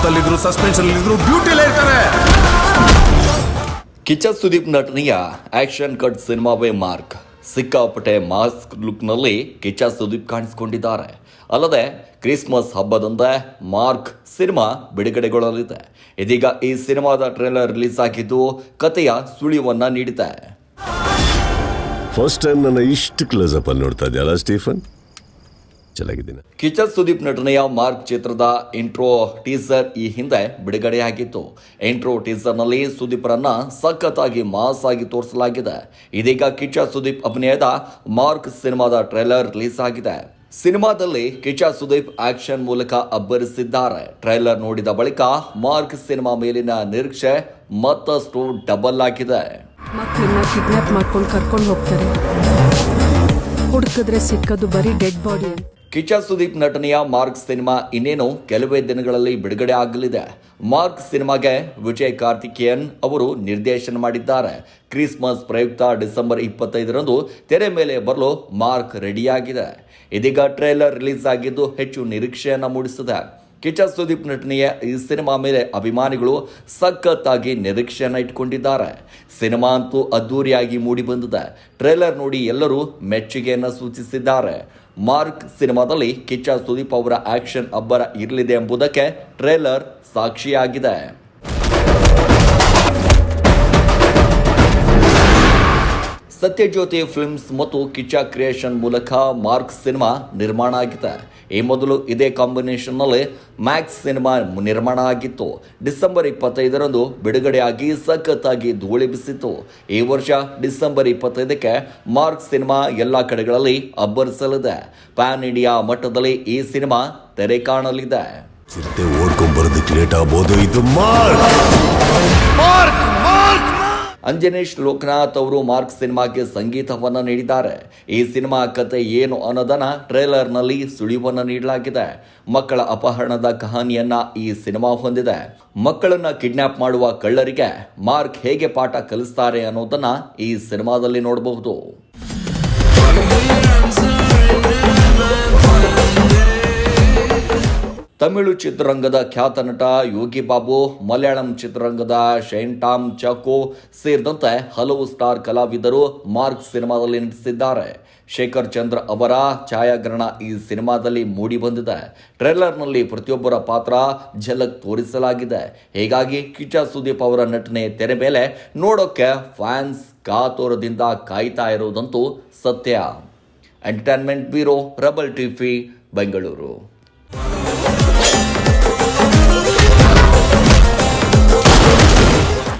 ಡ್ರಾಮಾದಲ್ಲಿದ್ರು suspense ಅಲ್ಲಿದ್ರು ಬ್ಯೂಟಿಲೇ ಇರ್ತಾರೆ. ಕಿಚ್ಚ ಸುದೀಪ್ ನಟನೆಯ action cut ಸಿನಿಮಾವೇ mark. ಸಿಕ್ಕಾಪಟ್ಟೆ ಮಾಸ್ಕ್ ಲುಕ್ನಲ್ಲಿ ಕಿಚ್ಚ ಸುದೀಪ್ ಕಾಣಿಸಿಕೊಂಡಿದ್ದಾರೆ. ಅಲ್ಲದೆ ಕ್ರಿಸ್ಮಸ್ ಹಬ್ಬದಂದೇ ಮಾರ್ಕ್ ಸಿನಿಮಾ ಬಿಡುಗಡೆಗೊಳ್ಳಲಿದೆ. ಇದೀಗ ಈ ಸಿನಿಮಾದ ಟ್ರೇಲರ್ ರಿಲೀಸ್ ಆಗಿದ್ದು ಕಥೆಯ ಸುಳಿವನ್ನ ನೀಡಿದೆ. ಫಸ್ಟ್ ಟೈಮ್ ನನ್ನ ಇಷ್ಟು ಕ್ಲೋಸ್ ಅಪ್ ಅಲ್ಲಿ ನೋಡ್ತಾ ಇದೆಯಲ್ಲ ಸ್ಟೀಫನ್, ಚೆನ್ನಾಗಿದ್ದೀನಿ. ಕಿಚ್ಚ ಸುದೀಪ್ ನಟನೆಯ ಮಾರ್ಕ್ ಚಿತ್ರದ ಇಂಟ್ರೋ ಟೀಸರ್ ಈ ಹಿಂದೆ ಬಿಡುಗಡೆಯಾಗಿತ್ತು. ಇಂಟ್ರೋ ಟೀಸರ್ನಲ್ಲಿ ಸುದೀಪ್ರನ್ನ ಸಖತ್ತಾಗಿ ಮಾಸ್ ಆಗಿ ತೋರಿಸಲಾಗಿದೆ. ಇದೀಗ ಕಿಚ್ಚ ಸುದೀಪ್ ಅಭಿನಯದ ಮಾರ್ಕ್ ಸಿನಿಮಾದ ಟ್ರೇಲರ್ ರಿಲೀಸ್ ಆಗಿದೆ. ಸಿನಿಮಾದಲ್ಲಿ ಕಿಚ್ಚ ಸುದೀಪ್ ಆಕ್ಷನ್ ಮೂಲಕ ಅಬ್ಬರಿಸಿದ್ದಾರೆ. ಟ್ರೈಲರ್ ನೋಡಿದ ಬಳಿಕ ಮಾರ್ಕ್ ಸಿನಿಮಾ ಮೇಲಿನ ನಿರೀಕ್ಷೆ ಮತ್ತಷ್ಟು ಡಬಲ್ ಆಗಿದೆ. ಮಕ್ಕಳನ್ನ ಕಿಡ್ನಾಪ್ ಮಾಡ್ಕೊಂಡು ಕರ್ಕೊಂಡು ಹೋಗ್ತಾರೆ, ಹುಡುಕಿದ್ರೆ ಸಿಕ್ಕದು ಬರೀ ಡೆಡ್ ಬಾಡಿ. ಕಿಚ್ಚ ಸುದೀಪ್ ನಟನೆಯ ಮಾರ್ಕ್ ಸಿನಿಮಾ ಇನ್ನೇನು ಕೆಲವೇ ದಿನಗಳಲ್ಲಿ ಬಿಡುಗಡೆ ಆಗಲಿದೆ. ಮಾರ್ಕ್ ಸಿನಿಮಾಗೆ ವಿಜಯ್ ಕಾರ್ತಿಕೇಯನ್ ಅವರು ನಿರ್ದೇಶನ ಮಾಡಿದ್ದಾರೆ. ಕ್ರಿಸ್ಮಸ್ ಪ್ರಯುಕ್ತ ಡಿಸೆಂಬರ್ 25ರಂದು ತೆರೆ ಮೇಲೆ ಬರಲು ಮಾರ್ಕ್ ರೆಡಿಯಾಗಿದೆ. ಇದೀಗ ಟ್ರೇಲರ್ ರಿಲೀಸ್ ಆಗಿದ್ದು ಹೆಚ್ಚು ನಿರೀಕ್ಷೆಯನ್ನು ಮೂಡಿಸಿದೆ. ಕಿಚ್ಚ ಸುದೀಪ್ ನಟನೆಯ ಈ ಸಿನಿಮಾ ಮೇಲೆ ಅಭಿಮಾನಿಗಳು ಸಖತ್ತಾಗಿ ನಿರೀಕ್ಷೆಯನ್ನು ಇಟ್ಕೊಂಡಿದ್ದಾರೆ. ಸಿನಿಮಾ ಅಂತೂ ಅದ್ದೂರಿಯಾಗಿ ಮೂಡಿ ಬಂದಿದೆ. ಟ್ರೇಲರ್ ನೋಡಿ ಎಲ್ಲರೂ ಮೆಚ್ಚುಗೆಯನ್ನು ಸೂಚಿಸಿದ್ದಾರೆ. ಮಾರ್ಕ್ ಸಿನಿಮಾದಲ್ಲಿ ಕಿಚ್ಚ ಸುದೀಪ್ ಅವರ ಆಕ್ಷನ್ ಅಬ್ಬರ ಇರಲಿದೆ ಎಂಬುದಕ್ಕೆ ಟ್ರೇಲರ್ ಸಾಕ್ಷಿಯಾಗಿದೆ. ಸತ್ಯಜ್ಯೋತಿ ಫಿಲ್ಮ್ಸ್ ಮತ್ತು ಕಿಚ್ಚ ಕ್ರಿಯೇಷನ್ ಮೂಲಕ ಮಾರ್ಕ್ ಸಿನಿಮಾ ನಿರ್ಮಾಣ ಆಗಿದೆ. ಈ ಮೊದಲು ಇದೇ ಕಾಂಬಿನೇಷನ್ನಲ್ಲಿ ಮ್ಯಾಕ್ಸ್ ಸಿನಿಮಾ ನಿರ್ಮಾಣ ಆಗಿತ್ತು. ಡಿಸೆಂಬರ್ 25ರಂದು ಬಿಡುಗಡೆಯಾಗಿ ಸಖತ್ತಾಗಿ ಧೂಳಿ ಬಿಸಿತ್ತು. ಈ ವರ್ಷ ಡಿಸೆಂಬರ್ 25ಕ್ಕೆ ಮಾರ್ಕ್ ಸಿನಿಮಾ ಎಲ್ಲ ಕಡೆಗಳಲ್ಲಿ ಅಬ್ಬರಿಸಲಿದೆ. ಪ್ಯಾನ್ ಇಂಡಿಯಾ ಮಟ್ಟದಲ್ಲಿ ಈ ಸಿನಿಮಾ ತೆರೆ ಕಾಣಲಿದೆ. ಚಿರತೆ ಓಡ್ಕೊಂಡ್ಬರೋದಕ್ಕೆ ಲೇಟ್ ಆಗ್ಬೋದು. ಇದು ಮಾರ್ಕ್. ಅಂಜನೇಶ್ ಲೋಕನಾಥ್ ಅವರು ಮಾರ್ಕ್ ಸಿನಿಮಾಗೆ ಸಂಗೀತವನ್ನು ನೀಡಿದ್ದಾರೆ. ಈ ಸಿನಿಮಾ ಕತೆ ಏನು ಅನ್ನೋದನ್ನ ಟ್ರೇಲರ್ನಲ್ಲಿ ಸುಳಿವನ್ನು ನೀಡಲಾಗಿದೆ. ಮಕ್ಕಳ ಅಪಹರಣದ ಕಹಾನಿಯನ್ನ ಈ ಸಿನಿಮಾ ಹೊಂದಿದೆ. ಮಕ್ಕಳನ್ನ ಕಿಡ್ನಾಪ್ ಮಾಡುವ ಕಳ್ಳರಿಗೆ ಮಾರ್ಕ್ ಹೇಗೆ ಪಾಠ ಕಲಿಸ್ತಾರೆ ಅನ್ನೋದನ್ನ ಈ ಸಿನಿಮಾದಲ್ಲಿ ನೋಡಬಹುದು. ತಮಿಳು ಚಿತ್ರರಂಗದ ಖ್ಯಾತ ನಟ ಯೋಗಿ ಬಾಬು, ಮಲಯಾಳಂ ಚಿತ್ರರಂಗದ ಶೈನ್ ಟಾಮ್ ಚಾಕೋ ಸೇರಿದಂತೆ ಹಲವು ಸ್ಟಾರ್ ಕಲಾವಿದರು ಮಾರ್ಕ್ ಸಿನಿಮಾದಲ್ಲಿ ನಟಿಸಿದ್ದಾರೆ. ಶೇಖರ್ ಚಂದ್ರ ಅವರ ಛಾಯಾಗ್ರಹಣ ಈ ಸಿನಿಮಾದಲ್ಲಿ ಮೂಡಿ ಬಂದಿದೆ. ಟ್ರೇಲರ್ನಲ್ಲಿ ಪ್ರತಿಯೊಬ್ಬರ ಪಾತ್ರ ಝಲಕ್ ತೋರಿಸಲಾಗಿದೆ. ಹೀಗಾಗಿ ಕಿಚ್ಚ ಸುದೀಪ್ ಅವರ ನಟನೆ ತೆರೆ ಮೇಲೆ ನೋಡೋಕೆ ಫ್ಯಾನ್ಸ್ ಕಾತುರದಿಂದ ಕಾಯ್ತಾ ಇರುವುದಂತೂ ಸತ್ಯ. Entertainment bureau, rebel TV, Bengaluru.